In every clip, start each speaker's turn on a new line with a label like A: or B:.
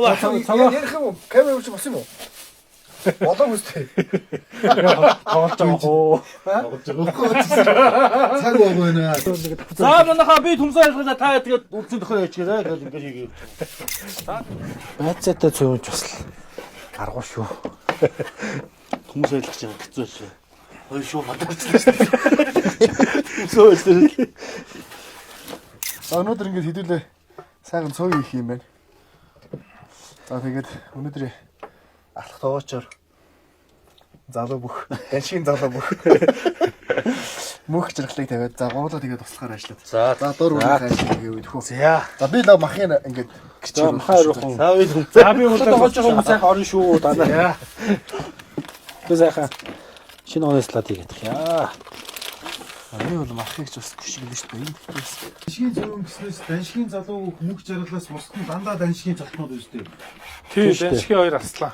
A: ярих юм уу? Камера үүч бос юм уу? Болоо үстэй.
B: Тоглож байгаа хөө.
A: Цаг байгаа нэ.
B: За манайхаа би төмсөө ажиллаа та тэгээд үлцэн төхөө ячгээрэй гэж ингэж хийгээ. Байцаатай цөөнж бас гаргуу шүү. Төмсөө ажиллаж байгаа хэцүү шүү. Ой шүү мадаарчлаа шүү. Төмсөө ажиллаа.
A: За өнөөдөр ингэж хэдүүлээ сайхан цоо хийх юм байна. За тэгээд өнөөдөр алах тоогоочоор залуу бүх даншийн залуу бүх мөнх жаргалыг тавиад за гоола тэгээд туслахаар ажиллаад. За дур үрэх ажил хийгээд хөө. За би нөө махын ингээд
B: гिचээр махаа руухан. За би өнөөдөр болж байгаа юм сайхан орно шүү даа. Би сайхан шинэ оноо слайд хийгээд яа.
A: Би бол махыг ч бас гүшиг л шүү дээ.
C: Даншгийн зөвөн гэснээс даншгийн залуу мөнх жаргалаас бусдын дандаа даншгийн цолтнууд үстэй.
D: Тийм даншгийн хоёр арслаа.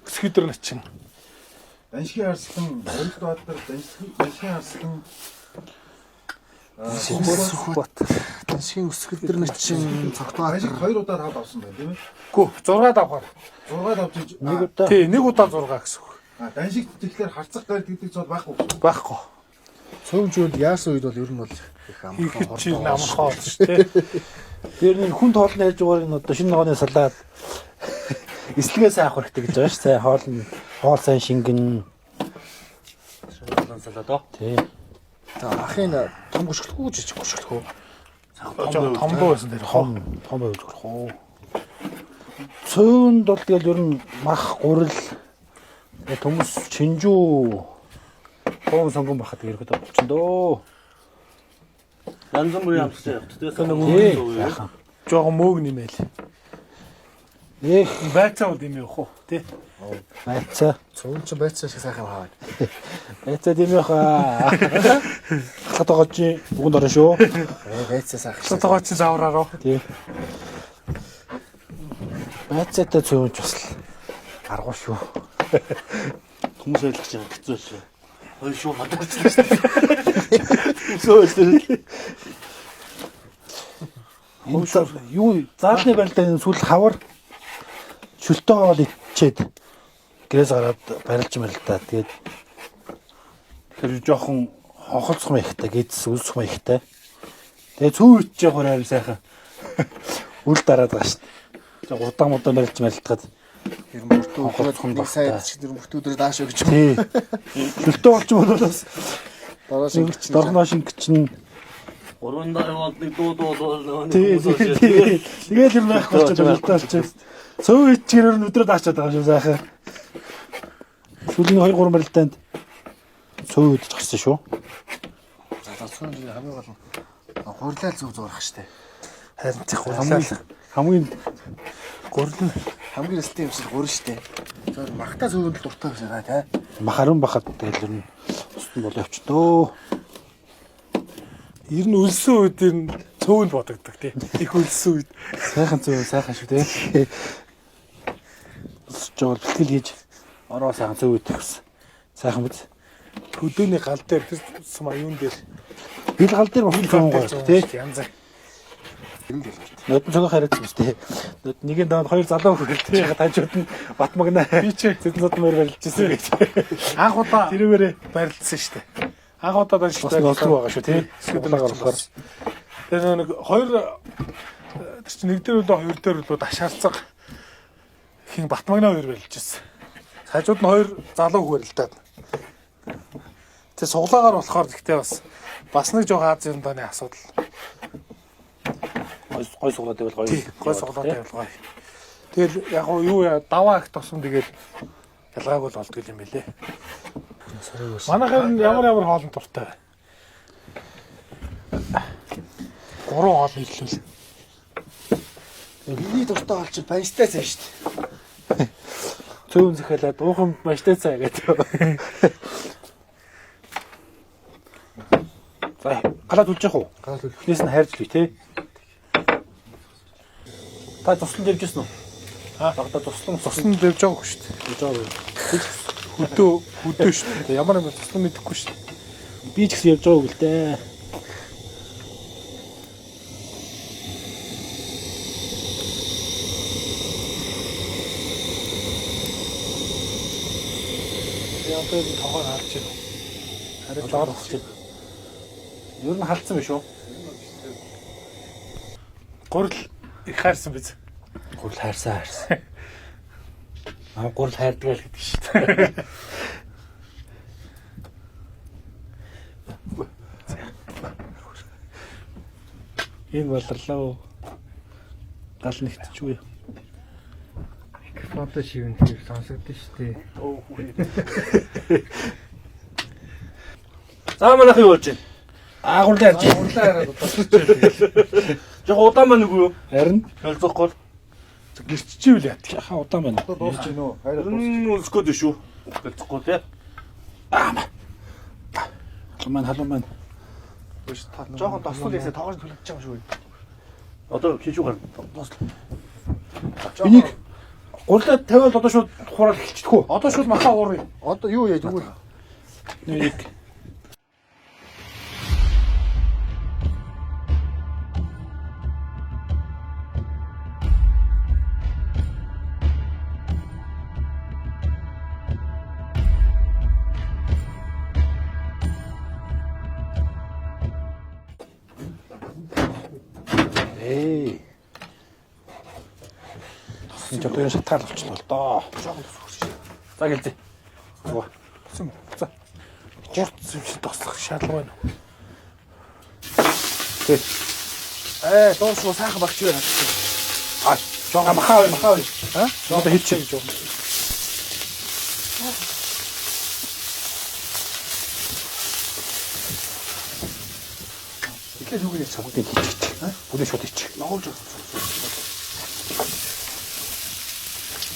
D: Өсгөдөр начин.
C: Даншгийн арслан, Орилт Баатар, даншгийн арслан
A: Сүхбат. Даншгийн өсгөлдөр начин цогтоо
C: даншиг 2 удаа тавд авсан байна тийм ээ.
D: Гү 6 давгаар.
C: 6 давж
B: Нэг удаа.
D: Тий, нэг удаа 6 гэсэн үг.
C: даншиг тэгэхээр харцах гар гэдэг зүйл байхгүй гэсэн.
D: Байхгүй.
A: цөмжөөнд яасан үед бол ер нь бол их
D: Их чи намхаа болж тий.
B: Тэр нэг хүн тоолно ярьж байгаа нь одоо шинэ ногооны салаад эслэгээ сайн авах хэрэгтэй гэж байгаа ш. Сайн хоол сайн шингэн. Салаад оо. Тий.
A: За ахын том гүшгэлгүй жижиг гүшгэлгүй.
D: Том дуу байсан тэр хоо.
B: Том байвал хоо. Цөөнд бол тэгэл ер нь мах гурил төмс чинжүү хоон сонгон бахад ирэхэд болчихдоо. Янз бүрийн амттай явах. Тэгээ яахан.
D: Жогоо мөөг нэмэл.
B: Эх
D: Байцаа бол юм явах уу тий.
B: байцаа.
A: Цөм ч байцаа шиг сайхан хаваад.
B: Байцаа тийм яха. Хатагочи бүгд орно шүү.
A: Байцаа сайхан.
D: Тогоо чи заавраараа.
B: Тий. Байцаатай цөөнж бас гаргуу шүү. Хүмүүс ойлгож байгаа хэцүү шүү. Ой шүү мадаарчлаа шүү. Сөөс. Юу заалны барилдааны сүүл хавар шөлтөө хоол ичээд гэрээс гараад барилж марилдаа. Тэгээд тэр жоохон хохолцох маягтай, гидс үлсэх маягтай. Тэгээд цүү ичээ хураар сайхан үл дараад байгаа шүү. Тэгээд удаан барилж марилдахад
A: Тэр мөртөө сайд чи тэр мөртөөдөр дааш өгч.
B: тий. Шөлтөө болч болоос
A: Дараа шиг
B: дорхноо шинг чинь
E: 3 дараа болдыг дуу.
B: тий. Тэгээд тэр байх болчиход болтооч. Цөө ичгээр өдрөө даачаад байгаа шүү сайхан. Сүүлийн 2-3 барилдаанд цөө идэж гарсан шүү.
A: за цөм хамгийн гол нь хурлаа зүг зурах штэ.
D: Харин тех хамгийн гурил
A: Хамгийн өстэй юм шиг гурн штэ. За махта цөвөнд дуртай гэсэн аа тий.
B: Махаран бахад тэгэл ер нь устын бол явчдөө.
D: ер нь өлсөн үед ер нь цөөвөнд бодогддог тий. Их өлсөн үед.
B: Сайхан цөө сайхан шүү тий. Жоо бэлтгэл хийж ороо сайхан цөө идэх гэсэн. Сайхан биз.
D: Хөдөөний гал дээр тэр сум аюун дээр
B: Бил гал дээр мохин цөөн гоё тий.
D: янз.
B: Нотон цогоо харагдсан биз тий. Нэгийн доод хоёр залуу хөрөл тий. Тажууд нь Батмагна.
D: Би ч
B: зэдэн зодмөр барилжсэн гэж.
D: Анх удаа тэрүүгээр барилдсан шүү дээ. Анх удаа
B: Бас нэг олсон байгаа шүү тий.
D: Скэдүүлээ болохоор. Тэр нэг хоёр тэр чинь нэг дээр үлээ хоёр дээр үлээ дашаалцаг хин Батмагна хоёр барилжсэн. Хажууд нь хоёр залуу хөрөлтөөд. Тэ суглаагаар болохоор гэхдээ бас нэг жоо Азийн дооны асуудал.
B: Гой суглаад байвал гоё.
D: Гой суглаад байвал гоё. Тэгэл яг юу даваа их тосон тэгэл ялгаагүй л болдгоо юм байлээ. Манайхаар ямар хоолнд дуртай вэ? 3 хоол хэллүүл.
A: Миний дуртай бол чи банштай цаа штэ.
B: Цөөн захиалаад уухан маштай цаа гэдэг. За галаад үлж яах вэ?
A: Галаад үл.
B: Эхнээс нь хайрж лээ тий. Та туслан дэвжсэн үү? Багада
D: Туслан дэвж байгаагүй шүү дээ.
B: Дэвж байгаа.
D: Хөдөө шүү дээ. Ямар юм туслан мэдэхгүй шүү дээ.
B: Би ч гэсэн явж байгааг л дээ.
D: одоо энэ тоогоор харж байна. Харин жоолох чинь.
B: Ер нь халдсан биш үү?
D: Гурал их хайрсан биз.
B: Гурал хайрсан. Гурал хайрдаг л гэдэг шүү дээ.
D: Энэ болрлоо. Гал нэгтчихгүй.
C: Фото шивэн тэр сонсогдсон шүү дээ.
E: За манайх юу болж байна?
B: Агуурлаа ярьж.
C: Урлаа хараад тусчихжээ.
E: Жог удаан маань үгүй юу?
D: Харин
E: Хөлзөхгүй.
D: гэрччихвэл яа.
B: Яха удаан байна.
A: Дуусч гинөө. Хайраа дуусч.
E: Үлсэхгүй дээ шүү. Хөлзөхгүй тий.
B: Халуун маань.
A: Жохон дослол ясаа тоогоор төлөж байгаа шүү.
E: Одоо хийжүү гар.
B: Энийг гурлаа тавиал одоо шууд хураал хэлчихдэг үү?
D: Одоо шууд махаа уурыг.
A: Одоо юу яаж өгвөл?
B: Нэг энэ жоо шатгаал болчихлоо л доо.
E: За гэлзээ.
D: За. Хурц юм шиг тослох шаардлага байна.
A: Дуусгүй сайхан багч байна.
B: Жоо махаа. Аа? Одоо хийчих гэж байна.
A: Ихэд юу гэж
B: Бүгдийг хийчих. Бүгдийг шууд хийчих.
A: ногоолж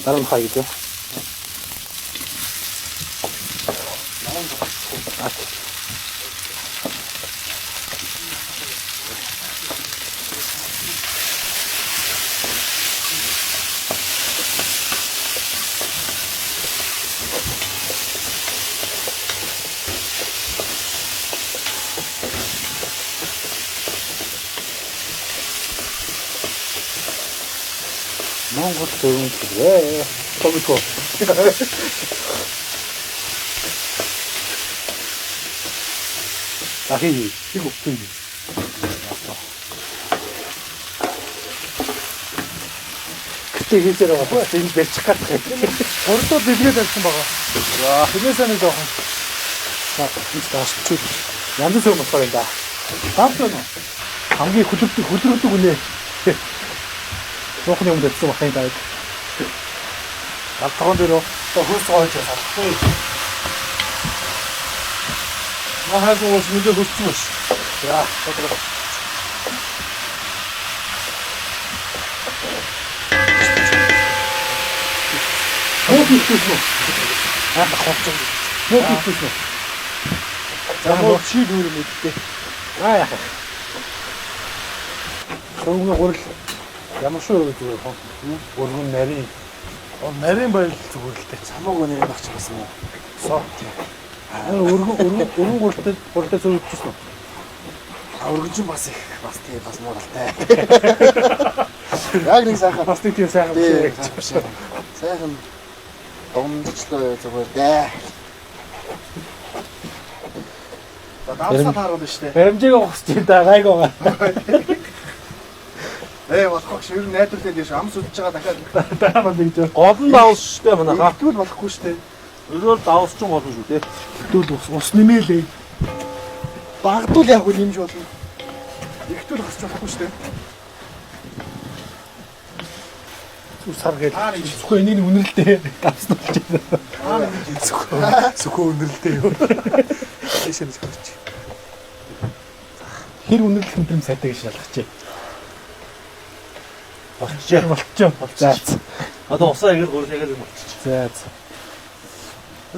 B: Дараа нь хай гэдэг. Монгол зөвөн тэгээ. Томитго. Ахи, иго тийм. Гэтэ хийзээр байгаа. Энэ бэлчих гад.
D: Гурдуу дэлгээд авсан байгаа. Тэрнээсээ нэг жоохон.
B: За, энэ таашчих. Янз бүр болохоор энэ да.
D: Таавсан уу?
B: Хамгийн хүлрэлдэг үнэ. Рухны өмнө дэвсэн бахын даа.
D: Галтгоон дээр
B: Хөөс гоож байгаа.
E: Махаас ууш мэдээ хөссөн биш.
B: За,
A: замуу чи дүүр мэдтэй.
B: яах вэ? Шоуны гурал ямар шүү гэж зүгээр хоо. Өргөн нарийн
D: нарийн байл зүгээр л дээ.
B: самууг нэр багч байсан уу? Соо. Өргөн гуралтай зөвлөжсэн үү?
A: Өргөнжин бас их бас тий бас мууралтай. Яг нэг сайхан
D: Бас нэг тийм сайхан биш.
A: сайхан домжлоо зүгээр дээ. За давсаа тааруулна шүү дээ.
B: Баримжааг ухсч юм да гайг байгаа.
A: Болохгүй шүү. Ер нь найдвартай дээш ам сүдж байгаа дахиад
B: Даамаа гэж.
E: Гол нь давс штэ манайха.
A: тэгвэл болохгүй шүү дээ.
E: Өөрөөр давс ч болно шүү дээ.
A: Тэгвэл ус нэмээлээ. Багдвал яг үл нэмж болно. Ихтэл хасч болохгүй шүү дээ.
D: Зүг сар гээл.
B: Зөвхөн энийг үнэрлээ давсан болж байна.
D: Зөвхөн өнөрлөлтэй юу. Тийшээ нэг харч.
B: Хэр үнэрлэх юм сайтай гэж шалгах чи. Болчихоо. За.
E: Одоо усаа игээр гурал игээр болчих.
B: За.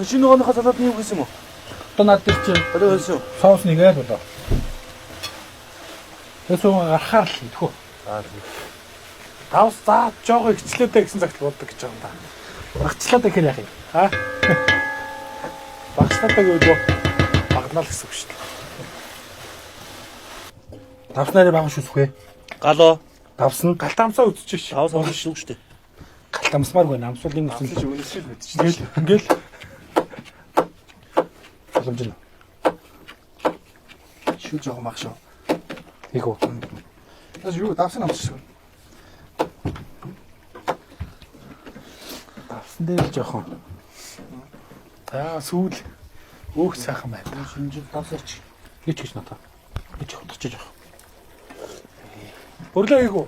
E: Шинэ нөгөөнийхөө салаад нь юу гэсэн юм уу?
B: Одоо над дээр чи
E: Одоо хэлсэн.
B: соус нэгээд болоо. Тэсүү гарахаар л идэх үү.
D: Тавс заа жоого ихчлээдэй гэсэн цагт болдог гэж байгаа юм да.
B: Багчлаад ихэр яах юм?
D: Аа. Багшлаатай гэдэг багнаа л гэсэн үг шүү дээ.
B: Давснараа баг шүсвэ.
E: Галоо.
B: Давсан
D: Галтамсаа үзчихэж.
E: Давс олно шүү дээ.
B: галтамсмаар байна. Амсуулын үсэн.
A: Өнөсөл мэдчихсэн.
D: Ингээл
B: халамж нь.
A: Шүү жоохон мах шүү.
B: Их үү.
A: Яаж юу давсан амс шүү.
B: Давсан дээр жоохон.
D: Аа сүүл өөх сайхан байна.
B: Шинжил давсарч. Гэж гэж надаа. Гэж хотчих жоох.
D: Өрлөө хийгүү.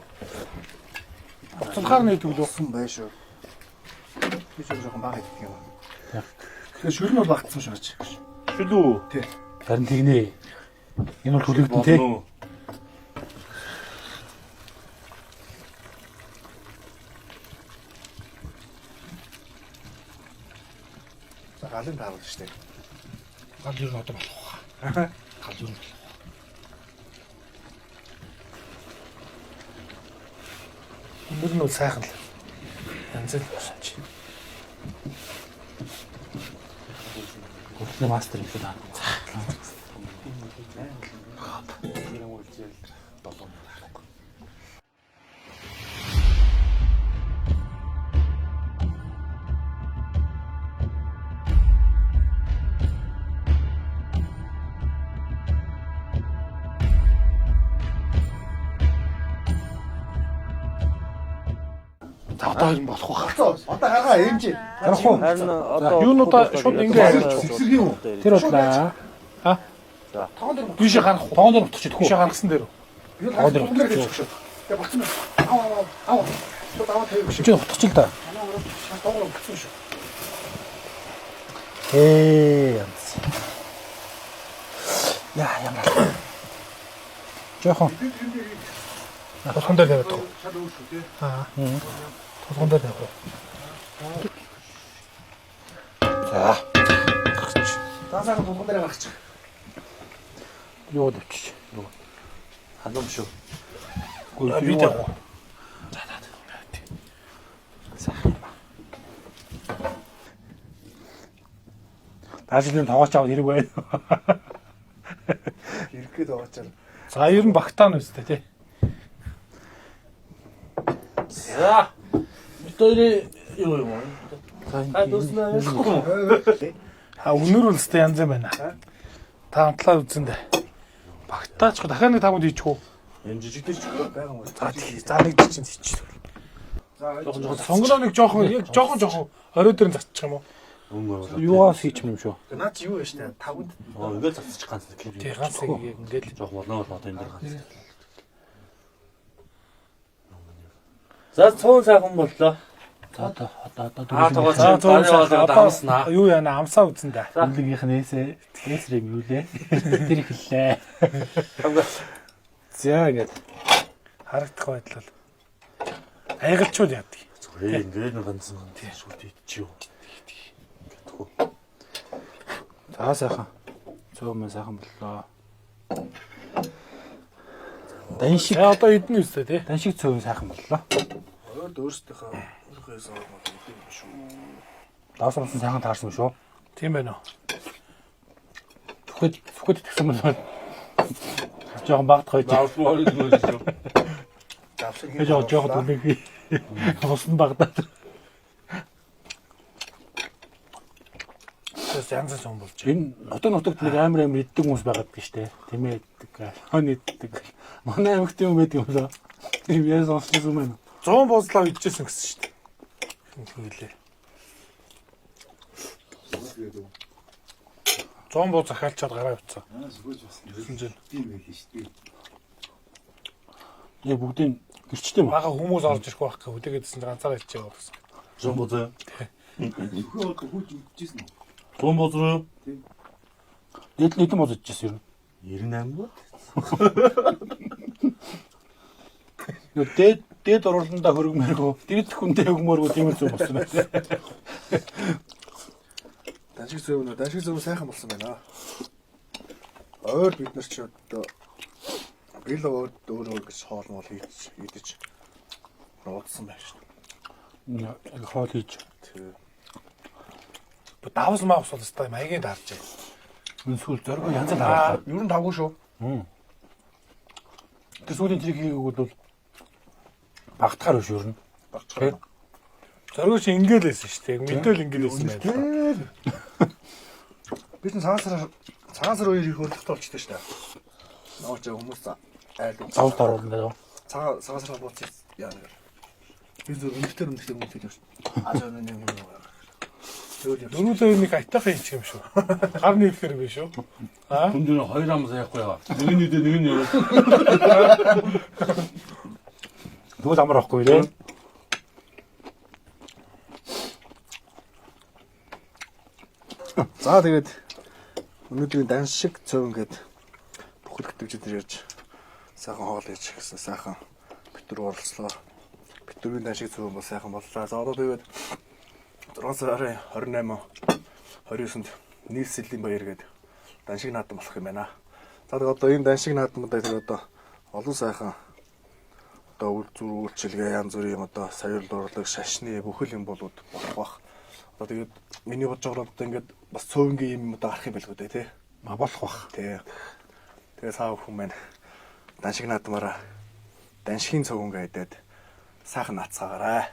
D: Цонхаар нэг төглөө.
A: Сон bay шүү. Би жоохон баг идэх юм.
B: Яг.
A: Тэгэхээр шүр нь бол багтсан шүү гэж.
E: Шүлүү.
A: Тий.
B: Харин тэгнэ. Энэ бол хүлэгдэн тий.
A: За галын тааруулж штэ.
B: Гал юу надад болох. Гал юу.
D: Өндөр нь бол сайхан л. Янз бүр шаач.
B: Гуртны мастер юм шүү даа.
D: Одоо юм болох байх.
A: Одоо харгаа эмжээ.
B: Гарах уу?
E: Харин одоо
D: Юунуудаа шууд ингээ
A: Сэгсэрх юм уу?
B: Тэр бодлаа.
D: Биш гарах уу?
B: Тоон дээр утчих
D: Биш
B: тхүү.
D: гаргасан дээр.
B: Тоон дээр утчих.
A: шүү. Тэгээ багцсан. Аа. Шууд аваад тавих шүү.
B: Чи утчих л да.
A: Тоогоо багцсан шүү.
B: Янз. Ямар. Жохон.
D: Толгон дээр тавиад тах.
A: Шал өөр шүү тий.
D: Аа. Толгон дээр тавиад.
B: За.
A: Таасаа толгон дээр гаргачих.
B: Юу дэвчиж.
E: халуун шүү.
B: Гүйл
D: Би
B: юу.
D: тавь.
B: Даажлын тоогооч аваад хэрэг байна.
A: Ирэхгүй даачаар.
D: За ер нь багтаа нь үстэй тий.
E: За. Битүүрээ юу юм аа? Дуснаа яахгүй.
D: А өнөр үлстэй янз юм байна. Та хамтлаа үзэндэ. Багтаач дахиад нэг тагууд хийчих үү?
E: Энэ жижиг дээр ч
A: байгаа юм уу?
D: За тий. За нэг чинь хийчих.
A: За
D: Сонгоноо нэг жоохон яг жоохон орой дээр нь зарчих юм уу?
B: Юугаас хийчих юм шүү.
A: наад чи юу вэ штэ? Тавд.
E: Ингээл завсчих ганц
D: Тий ганц ингээл
E: жоох болно одоо энэ дээр ганц. За цуун сайхан боллоо.
B: За одоо
E: Тоогооч
D: За зуун
E: болоод амснаа.
D: юу яана амсаа үзэндэ.
B: Үлгийнх нь эсрэг юу лээ. Тэр ихлээ.
D: За ингээд харагдах байдлаа. Айгалчуул яадаг.
E: Зүгээр ингээд нэг ганц шүлт идчих юу.
B: За сайхан. Цөөн мэн сайхан боллоо. Даншиг
D: Одоо эдэн үстэй тий.
B: даншиг цөөн сайхан боллоо.
A: Өөрсдийнхөө өөрхөөс аваад юм шүү.
B: Давсарсан сайхан таарсан шүү.
D: Тийм байна уу?
B: Сүхэд тэгсэн мөн. Жохон багт хойч.
E: Заавал юм шүү.
A: Давсан
B: Гэж жоохот үнэг. Хосон багтаад.
D: Тэс янз юм болж.
B: Энэ нутагт нэг амар иддэг хүмүүс байгаад гэж штэ. Тэмээ иддэг. Хон иддэг. Манай аймагт юм байдаг юм лөө. Тэр яа сонсон юм бэ?
D: 100 буудлаа идчихсэн гэсэн шүү дээ. Хингэлээ. 100 буу захиалчаад гараа явцсан.
B: Яа бүгдийн гэрчтэй юм.
D: Бага хүмүүс орж ирэх байх гэх үдээгээдсэн ганцаараа хэлчихээ гэсэн.
E: Зомбозоо.
C: Хөө хөөж үтчихсэн үү?
E: Зомбозоо.
B: Нэдэн боз идчихсэн юм.
E: 98 бод.
B: Юу дээд орууландаа хөргмээргүй. Дээд хүндээ хөгмөөргүй тийм л зүг болсон байна.
A: Даншиг зөв сайхан болсон байна. Өөр бид нар ч одоо бил өөр гэж хоолмол хийдэж нууцсан байна шүү.
B: Яг хоол хийж.
D: Давс мавс бол өстой маягийн даарч байна.
B: Энэ сүүл зоргоо янз бүр аваад.
A: Ер нь тавгүй шүү.
B: Тэр сүүлийн тэрийг хийгээгүүд бол багтахаар биш юу?
A: Багчаа.
D: Зоргоо чи ингээл байсан шүү дээ. Мэдээл ингээл байсан байна.
A: Би ч цагаан сар үеэр их хөдөлгөөн болчтой шүү дээ. Наач хүмүүс айл уу.
B: Авалт оруулна даа.
A: Цагаан сар бууц яа нэр. Би зөв өнөртөр хүмүүс хэлж шүү. Аа зөв нэг юм.
D: Дөрүүлээ нэг айтайхан хийчих юм шүү. Гар нийлэхэр биш шүү. Аа?
E: Хүн дээр хоёр ам саяхгүй яа. Нэг нь үдэ нэг нь юу.
B: Тэгвэл амар ахгүй лээ.
A: За тэгээд өнөөдрийн дан шиг цөв ингээд бүхэл хөтөвчд ирж сайхан хоол хийж гэсэн сайхан битүүр оролцлоо. Битүүрийн дан шиг цөв бол сайхан боллоо. За одоо тэгээд 6 сарын 28 29-нд нийслэлийн баяр гээд дан шиг наадам болох юм байна. За тэгээд одоо энэ дан шиг наадамдаа тэгээд одоо олон сайхан одоо үйл үйлчилгээ янз бүрийн одоо саяр дурлаг шашны бүхэл юм болоод болох бах. Одоо тэгээд миний бодож байгаа бол одоо ингээд бас цөөнгийн юм одоо гарах юм байлгүй дээ тий.
B: Болох бах.
A: Тий. Тэгээ цаав хүн маань дан шиг наадмаараа дан шигийн цөөнгээ идээд сайхан наацгаагаарай.